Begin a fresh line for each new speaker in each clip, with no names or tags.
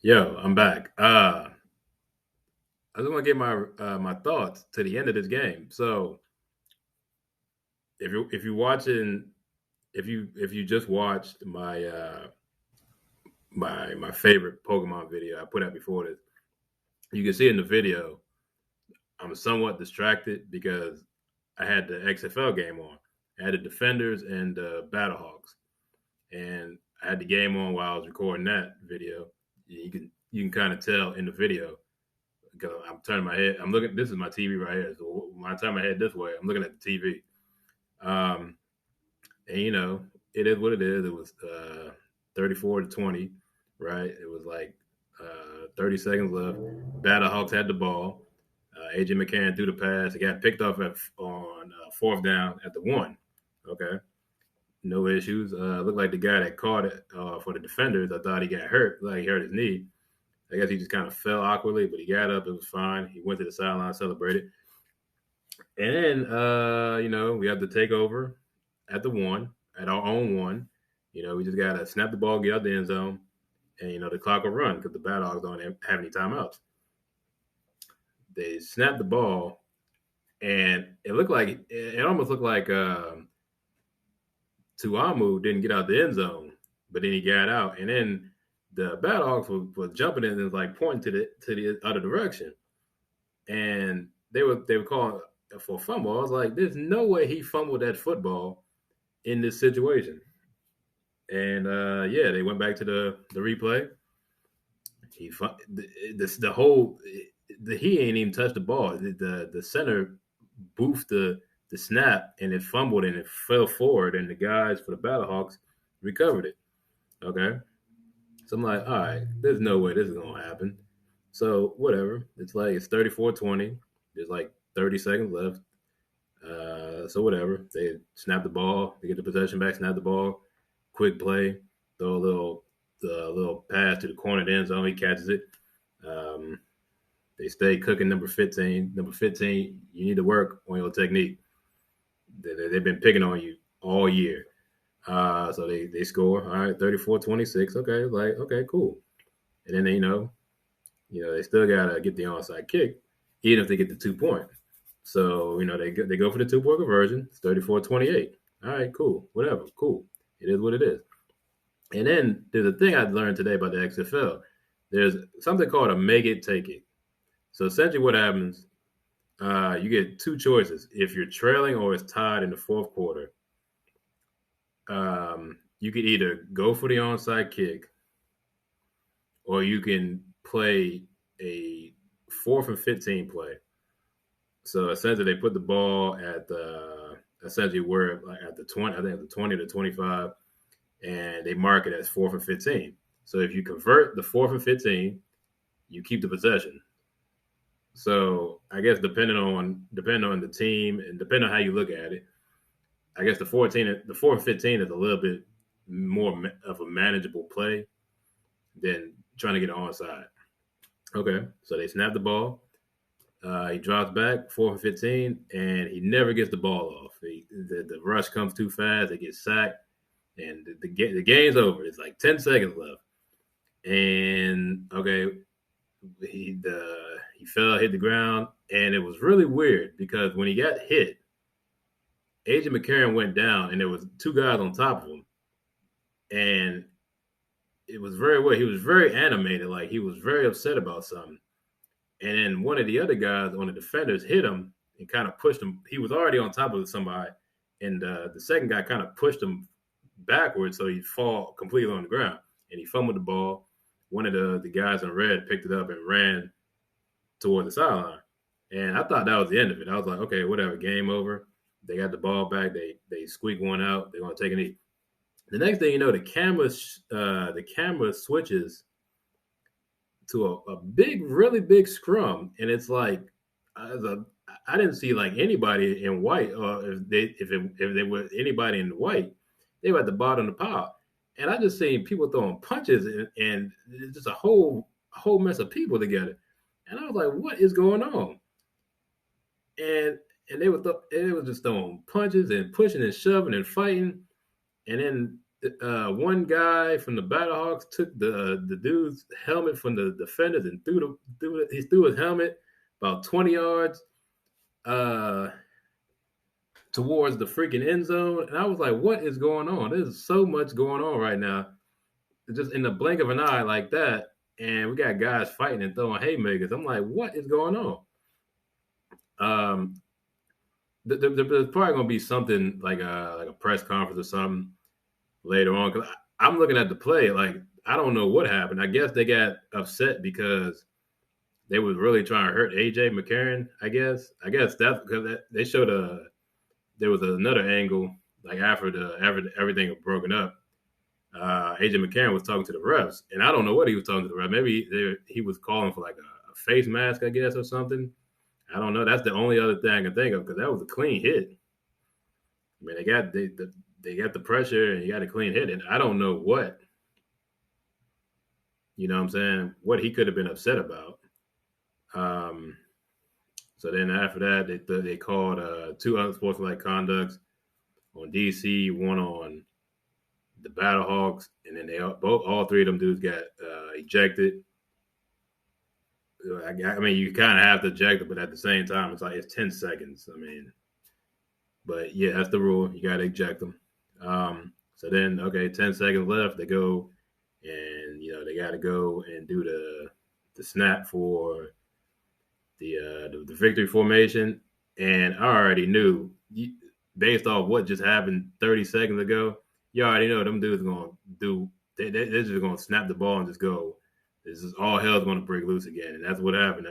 Yo, I'm back. I just want to get my thoughts to the end of this game. So if you watching if you just watched my favorite Pokemon video I put out before this, you can see in the video I'm somewhat distracted because I had the XFL game on. I had the Defenders and the Battlehawks, and I had the game on while I was recording that video. You can kind of tell in the video because I'm turning my head. I'm looking. This is my TV right here. So when I turn my head this way, I'm looking at the TV. Um, and it is what it is. It was 34-20, right? It was like 30 seconds left. Battlehawks had the ball. AJ McCann threw the pass. It got picked off on fourth down at the one. Okay, no issues. Looked like the guy that caught it for the defenders. I thought he got hurt, like he hurt his knee. I guess he just kind of fell awkwardly, but he got up. It was fine. He went to the sideline, celebrated. And then, we have to take over at the one, at our own one. We just got to snap the ball, get out the end zone, and, the clock will run because the Battlehawks don't have any timeouts. They snapped the ball, and it almost looked like Tuamu didn't get out the end zone, but then he got out. And then the Battlehawks was jumping in and was like pointing to the other direction. And they were calling for a fumble. I was like, there's no way he fumbled that football in this situation. And yeah, they went back to the replay. The whole he ain't even touched the ball. The center boofed the snap and it fumbled and it fell forward and the guys for the Battlehawks recovered it. Okay, so I'm like, all right, there's no way this is gonna happen. So whatever. It's 34-20. There's like 30 seconds left. So whatever. They snap the ball, they get the possession back, snap the ball, quick play, throw a little pass to the corner of the end zone. He catches it. Um, they stay cooking number 15. Number 15, you need to work on your technique. They've been picking on you all year. So they score. All right, 34-26. Okay, okay, cool. And then they still gotta get the onside kick, even if they get the 2 point. So they go for the 2 point conversion. It's 34-28. All right, cool, whatever, cool. It is what it is. And then there's a thing I learned today about the XFL. There's something called a make it take it. So essentially, what happens? You get two choices. If you're trailing or it's tied in the fourth quarter, you can either go for the onside kick, or you can play a 4th and 15 play. So essentially, they put the ball at essentially where like at the 20, I think the 20 to 25, and they mark it as 4th and 15. So if you convert the 4th and 15, you keep the possession. So I guess depending on the team and depending on how you look at it, I guess the 4th and 15 is a little bit more of a manageable play than trying to get an onside. Okay, so they snap the ball. He drops back 4th and 15, and he never gets the ball off. The rush comes too fast. They get sacked, and the game's over. It's like 10 seconds left, and okay, he fell, hit the ground, and it was really weird because when he got hit, AJ McCarron went down, and there was two guys on top of him, and it was very weird. He was very animated, like he was very upset about something. And then one of the other guys on the defenders hit him and kind of pushed him. He was already on top of somebody, and the second guy kind of pushed him backwards so he'd fall completely on the ground. And he fumbled the ball. One of the guys in red picked it up and ran toward the sideline. And I thought that was the end of it. I was like, okay, whatever, game over. They got the ball back. They squeak one out. They're gonna take a knee. The next thing you know, the camera switches to a big, really big scrum, and it's like I didn't see like anybody in white, or if they were anybody in white, they were at the bottom of the pile, and I just seen people throwing punches and just a whole mess of people together, and I was like, what is going on? And they were just throwing punches and pushing and shoving and fighting, and then one guy from the Battlehawks took the dude's helmet from the defenders and he threw his helmet about 20 yards towards the freaking end zone. And I was like, what is going on? There's so much going on right now. Just in the blink of an eye like that. And we got guys fighting and throwing haymakers. I'm like, what is going on? There's probably going to be something like a press conference or something later on. Because I'm looking at the play. Like, I don't know what happened. I guess they got upset because they was really trying to hurt AJ McCarron, I guess that's because they showed there was another angle like after everything was broken up. AJ McCarron was talking to the refs, and I don't know what he was talking to the refs. Maybe he was calling for like a face mask, I guess, or something. I don't know. That's the only other thing I can think of because that was a clean hit. I mean, they got the pressure and you got a clean hit, and I don't know what. You know what I'm saying? What he could have been upset about. So then after that, they called two unsportsmanlike conducts on DC, one on the Battlehawks, and then all three of them dudes got ejected. I mean, you kind of have to eject it, but at the same time, it's 10 seconds. I mean, but yeah, that's the rule. You got to eject them. So then, okay, 10 seconds left. They go and they got to go and do the snap for the victory formation, and I already knew based off what just happened 30 seconds ago. You already know them dudes are gonna do. They're just gonna snap the ball and just go. This is all hell's gonna break loose again, and that's what happened.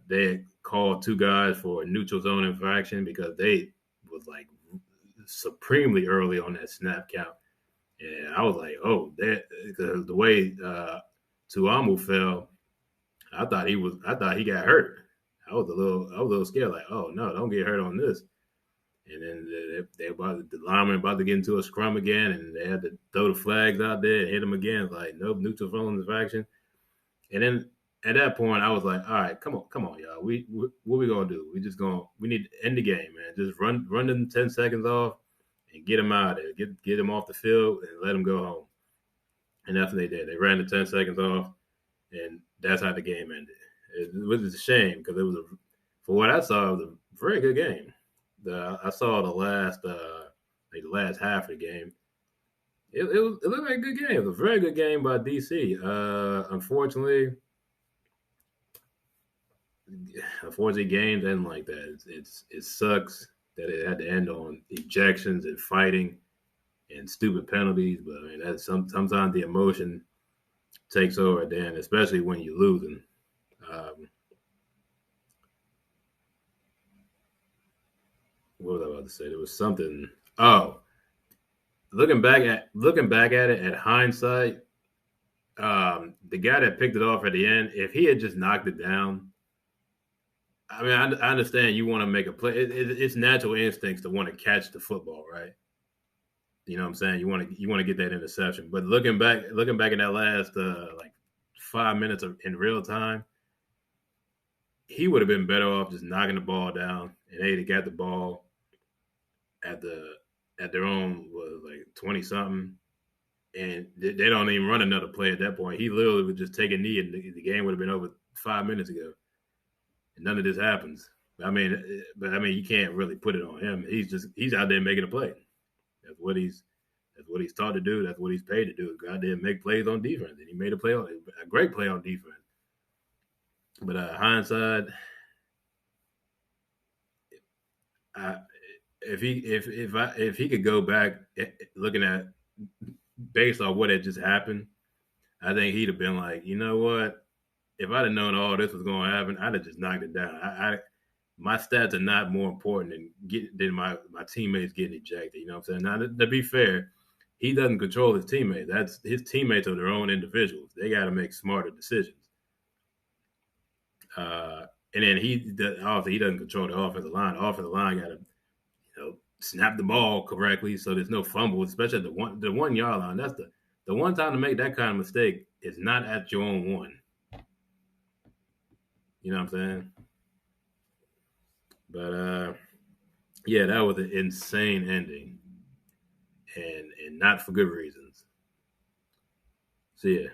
They called two guys for neutral zone infraction because they was like supremely early on that snap count, and I was like, oh, because the way Tuamu fell. I thought he got hurt. I was a little scared, like, oh no, don't get hurt on this. And then the lineman about to get into a scrum again, and they had to throw the flags out there and hit him again. Like, nope, neutral zone infraction. And then at that point, I was like, all right, come on, y'all. What we gonna do? We need to end the game, man. Just run them 10 seconds off and get him out of there. Get him off the field and let him go home. And that's what they did. They ran the 10 seconds off. And that's how the game ended. It was a shame because for what I saw, it was a very good game. I saw the last half of the game. It looked like a good game. It was a very good game by DC. Unfortunately, games end like that. It sucks that it had to end on ejections and fighting and stupid penalties. But I mean, that's sometimes the emotion takes over then, especially when you're losing. What was I about to say? There was something. Oh, looking back at it at hindsight, the guy that picked it off at the end, if he had just knocked it down, I mean, I understand you want to make a play. It's natural instincts to want to catch the football, right? You know what I'm saying? You want to get that interception. But looking back at that last like 5 minutes in real time, he would have been better off just knocking the ball down, and they'd have got the ball at their own like 20 something, and they don't even run another play at that point. He literally would just take a knee, and the game would have been over 5 minutes ago. And none of this happens. I mean, you can't really put it on him. He's out there making a play. That's what he's taught to do. That's what he's paid to do. Go out there and make plays on defense, and he made a great play on defense. But hindsight, if he could go back looking at based on what had just happened, I think he'd have been like, you know what? If I'd have known all this was going to happen, I'd have just knocked it down. My stats are not more important than my teammates getting ejected. You know what I'm saying? Now, to be fair, he doesn't control his teammates. That's his teammates are their own individuals. They got to make smarter decisions. And then he doesn't control the offensive line. The offensive line got to, snap the ball correctly so there's no fumble, especially at the 1 yard line. That's the one time to make that kind of mistake is not at your own one. You know what I'm saying? But yeah, that was an insane ending. and not for good reasons. So yeah.